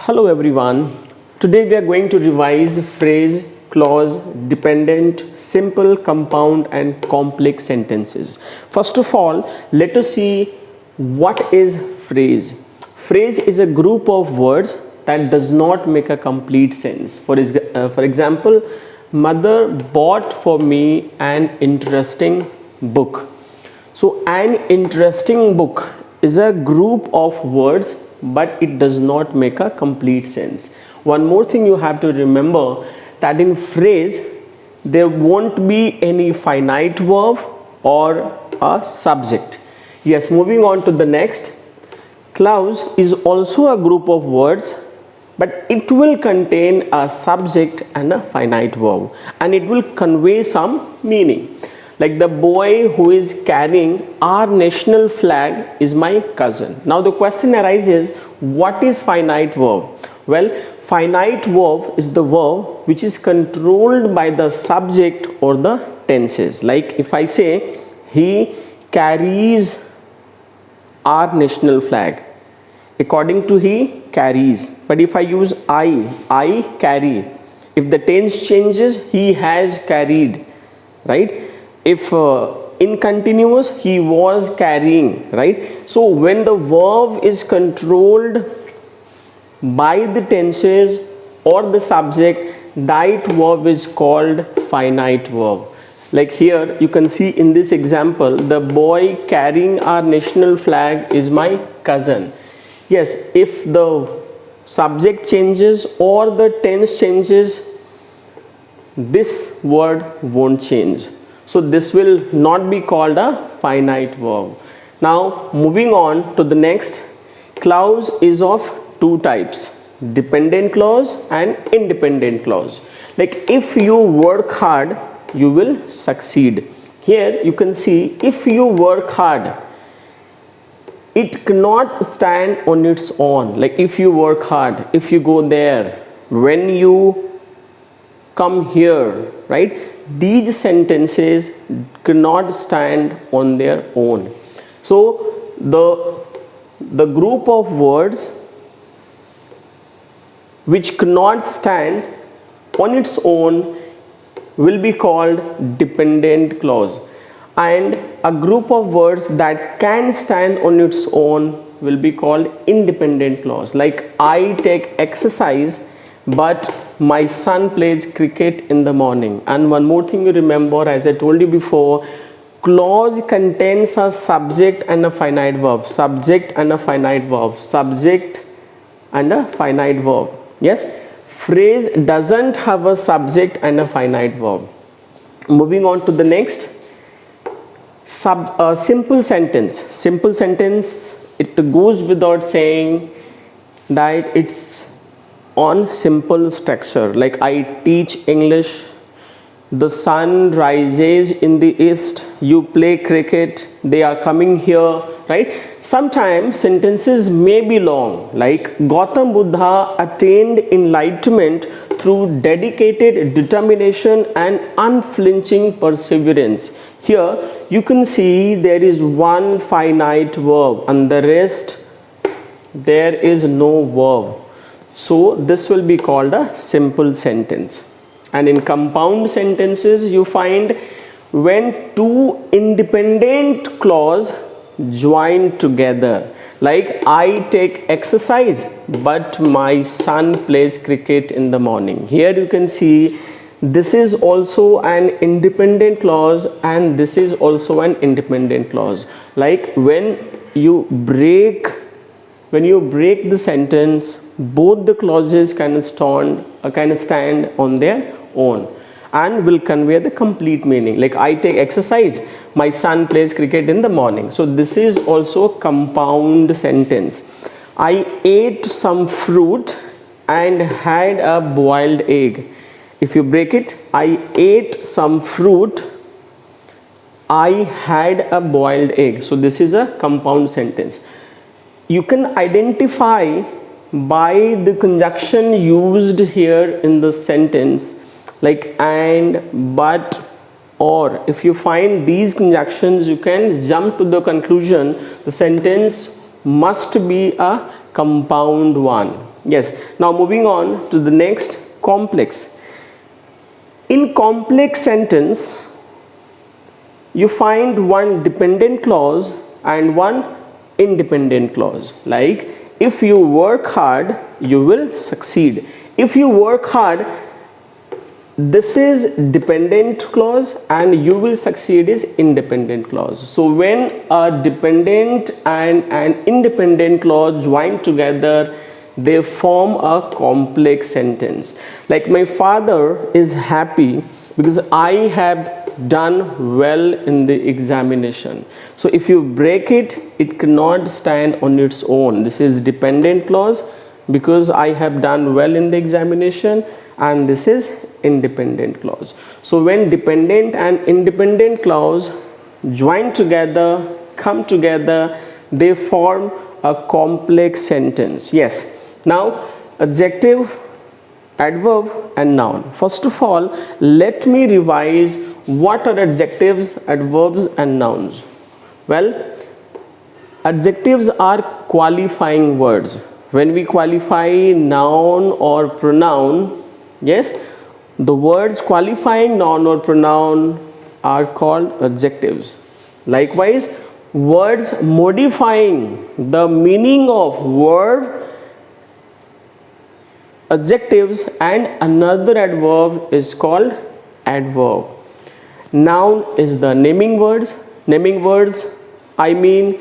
Hello everyone. Today we are going to revise phrase, clause, dependent, simple, compound and complex sentences. First of all, let us see what is phrase. Phrase is a group of words that does not make a complete sense. For example, mother bought for me an interesting book. So an interesting book is a group of words, but it does not make a complete sense. One more thing you have to remember, that in phrase there won't be any finite verb or a subject. Yes, moving on to the next. Clause is also a group of words, but it will contain a subject and a finite verb, and it will convey some meaning. Like the boy who is carrying our national flag is my cousin. Now the question arises, what is finite verb? Well, finite verb is the verb which is controlled by the subject or the tenses. Like if I say, he carries our national flag. According to he, carries. But if I use I carry. If the tense changes, he has carried, right? If in continuous, he was carrying, right? So when the verb is controlled by the tenses or the subject, that verb is called finite verb. Like here you can see in this example, the boy carrying our national flag is my cousin. Yes, if the subject changes or the tense changes, this word won't change. So this will not be called a finite verb. Now moving on to the next. Clause is of two types, dependent clause and independent clause. Like if you work hard, you will succeed. Here you can see, if you work hard, it cannot stand on its own. Like if you work hard, if you go there, when you come here, right? These sentences cannot stand on their own. So the group of words which cannot stand on its own will be called dependent clause, and a group of words that can stand on its own will be called independent clause. Like I take exercise, but my son plays cricket in the morning. And one more thing you remember, as I told you before, clause contains a subject and a finite verb. Subject and a finite verb. Subject and a finite verb. Yes, phrase doesn't have a subject and a finite verb. Moving on to the next. Simple sentence. Simple sentence, it goes without saying that it's on simple structure. Like I teach English, the sun rises in the east, you play cricket, they are coming here, right? Sometimes sentences may be long, like Gautam Buddha attained enlightenment through dedicated determination and unflinching perseverance. Here you can see there is one finite verb and the rest there is no verb. So this will be called a simple sentence. And in compound sentences, you find when two independent clause join together. Like I take exercise, but my son plays cricket in the morning. Here you can see this is also an independent clause and this is also an independent clause. Like when you break the sentence, both the clauses can stand on their own and will convey the complete meaning. Like I take exercise, my son plays cricket in the morning. So this is also compound sentence. I ate some fruit and had a boiled egg. If you break it, I ate some fruit, I had a boiled egg. So this is a compound sentence. You can identify by the conjunction used here in the sentence, like and, but, or. If you find these conjunctions, you can jump to the conclusion the sentence must be a compound one. Yes. Now moving on to the next, complex. In complex sentence, you find one dependent clause and one independent clause. Like, if you work hard, you will succeed. If you work hard, this is dependent clause, and you will succeed is independent clause. So when a dependent and an independent clause join together, they form a complex sentence. Like, my father is happy because I have done well in the examination. So if you break it, it cannot stand on its own. This is dependent clause because I have done well in the examination, and this is independent clause. So when dependent and independent clause join together, come together, they form a complex sentence. Yes. Now, adjective, adverb and noun. First of all, let me revise what are adjectives, adverbs and nouns. Well, adjectives are qualifying words. When we qualify noun or pronoun, yes, the words qualifying noun or pronoun are called adjectives. Likewise, words modifying the meaning of verb, adjectives, and another adverb is called adverb. Noun is the naming words. Naming words, I mean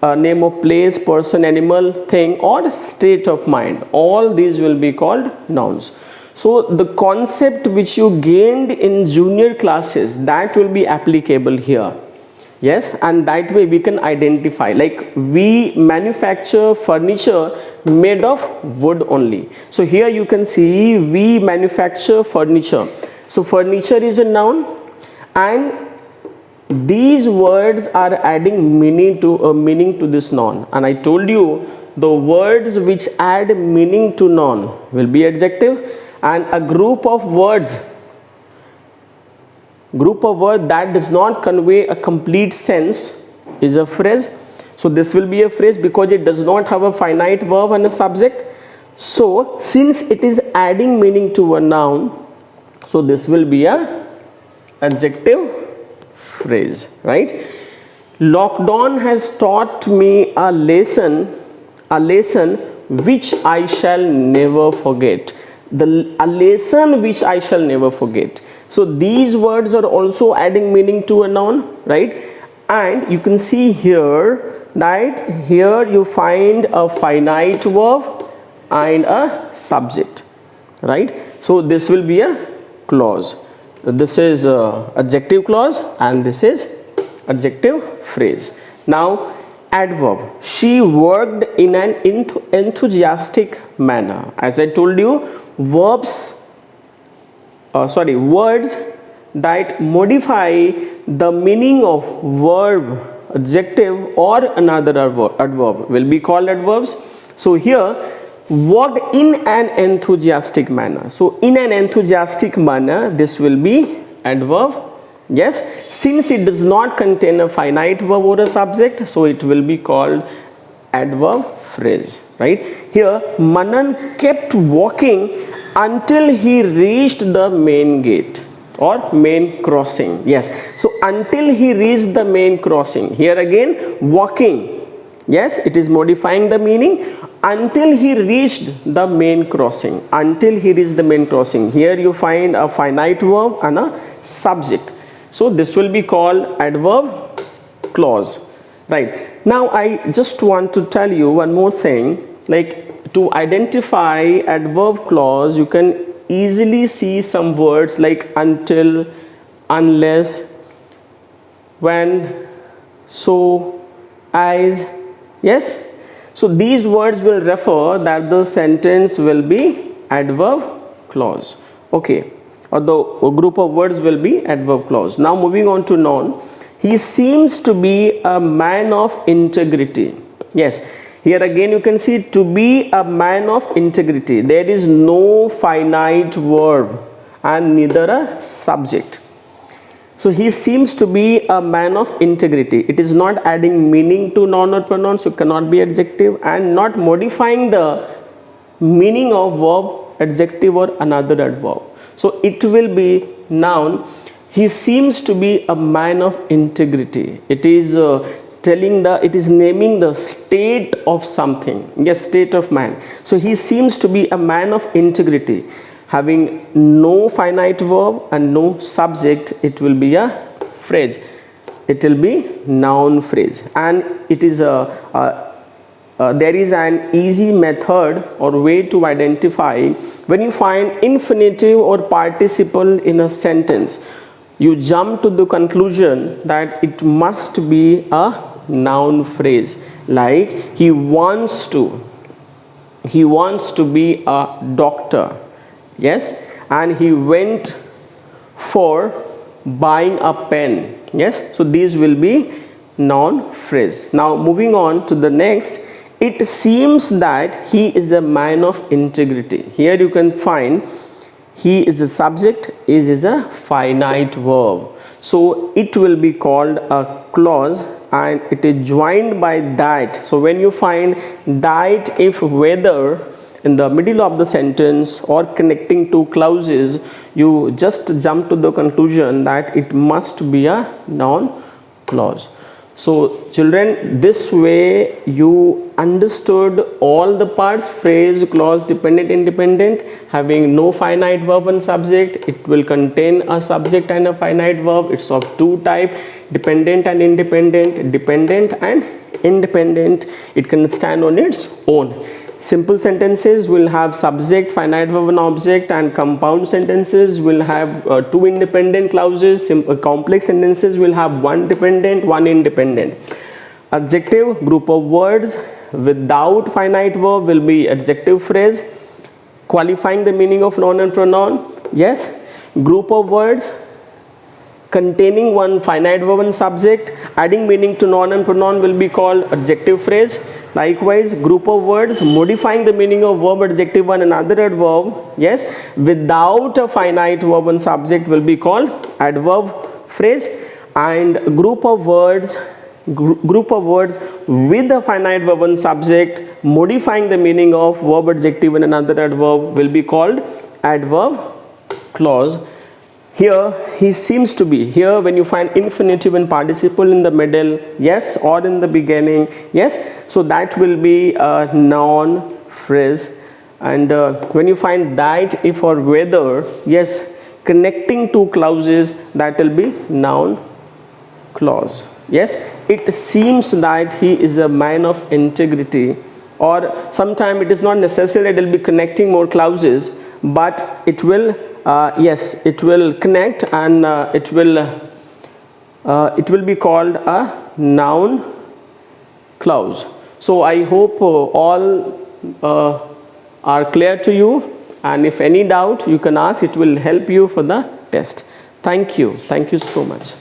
name of place, person, animal, thing or state of mind. All these will be called nouns. So the concept which you gained in junior classes, that will be applicable here. Yes, and that way we can identify. Like, we manufacture furniture made of wood only. So here you can see we manufacture furniture. So furniture is a noun, and these words are adding meaning to this noun. And I told you the words which add meaning to noun will be adjective, and a group of words that does not convey a complete sense is a phrase. So this will be a phrase because it does not have a finite verb and a subject. So since it is adding meaning to a noun, so this will be a adjective phrase, right? Lockdown has taught me a lesson which I shall never forget. A lesson which I shall never forget. So these words are also adding meaning to a noun, right? And you can see here that here you find a finite verb and a subject, right? So this will be a clause. This is adjective clause and this is adjective phrase. Now, adverb. She worked in an enthusiastic manner. As I told you, words that modify the meaning of verb, adjective or another adverb will be called adverbs. So here, worked in an enthusiastic manner. So in an enthusiastic manner, this will be adverb. Yes, since it does not contain a finite verb or a subject, so it will be called adverb phrase, right? Here, Manan kept walking until he reached the main gate or main crossing. Yes, so until he reached the main crossing. Here again, walking. Yes, it is modifying the meaning. Until he reached the main crossing. Until he reached the main crossing. Here you find a finite verb and a subject. So this will be called adverb clause, right? Now I just want to tell you one more thing. Like, to identify adverb clause, you can easily see some words like until, unless, when, so, as. Yes, so these words will refer that the sentence will be adverb clause. Okay, or the group of words will be adverb clause. Now moving on to noun. He seems to be a man of integrity. Yes, here again you can see to be a man of integrity. There is no finite verb and neither a subject. So he seems to be a man of integrity. It is not adding meaning to noun or pronoun, so cannot be adjective, and not modifying the meaning of verb, adjective or another adverb. So it will be noun. He seems to be a man of integrity. It is it is naming the state of something. Yes, state of man. So he seems to be a man of integrity, having no finite verb and no subject. It will be a phrase. It will be noun phrase, and it is there is an easy method or way to identify when you find infinitive or participle in a sentence. You jump to the conclusion that it must be a noun phrase. Like he wants to be a doctor. Yes, and he went for buying a pen. Yes, so these will be noun phrase. Now moving on to the next, it seems that he is a man of integrity. Here you can find he is a subject, is a finite verb. So it will be called a clause, and it is joined by that. So when you find that, if, whether in the middle of the sentence or connecting two clauses, you just jump to the conclusion that it must be a noun clause. So children, this way you understood all the parts: phrase, clause, dependent, independent, having no finite verb and subject. It will contain a subject and a finite verb. It's of two types: dependent and independent. Dependent and independent, it can stand on its own. Simple sentences will have subject, finite verb and object, and compound sentences will have two independent clauses. Complex sentences will have one dependent, one independent. Adjective, group of words without finite verb, will be adjective phrase, qualifying the meaning of noun and pronoun. Yes, group of words containing one finite verb and subject, adding meaning to noun and pronoun, will be called adjective phrase. Likewise, group of words modifying the meaning of verb, adjective and another adverb, yes, without a finite verb and subject, will be called adverb phrase. And group of words with a finite verb and subject modifying the meaning of verb, adjective and another adverb, will be called adverb clause. Here he seems to be. Here when you find infinitive and participle in the middle, yes, or in the beginning, yes, so that will be a noun phrase. And when you find that, if or whether, yes, connecting two clauses, that will be noun clause. Yes, it seems that he is a man of integrity, or sometime it is not necessary, it will be connecting more clauses, but it will yes, it will connect, and it will be called a noun clause. So I hope all are clear to you, and if any doubt you can ask. It will help you for the test. Thank you so much.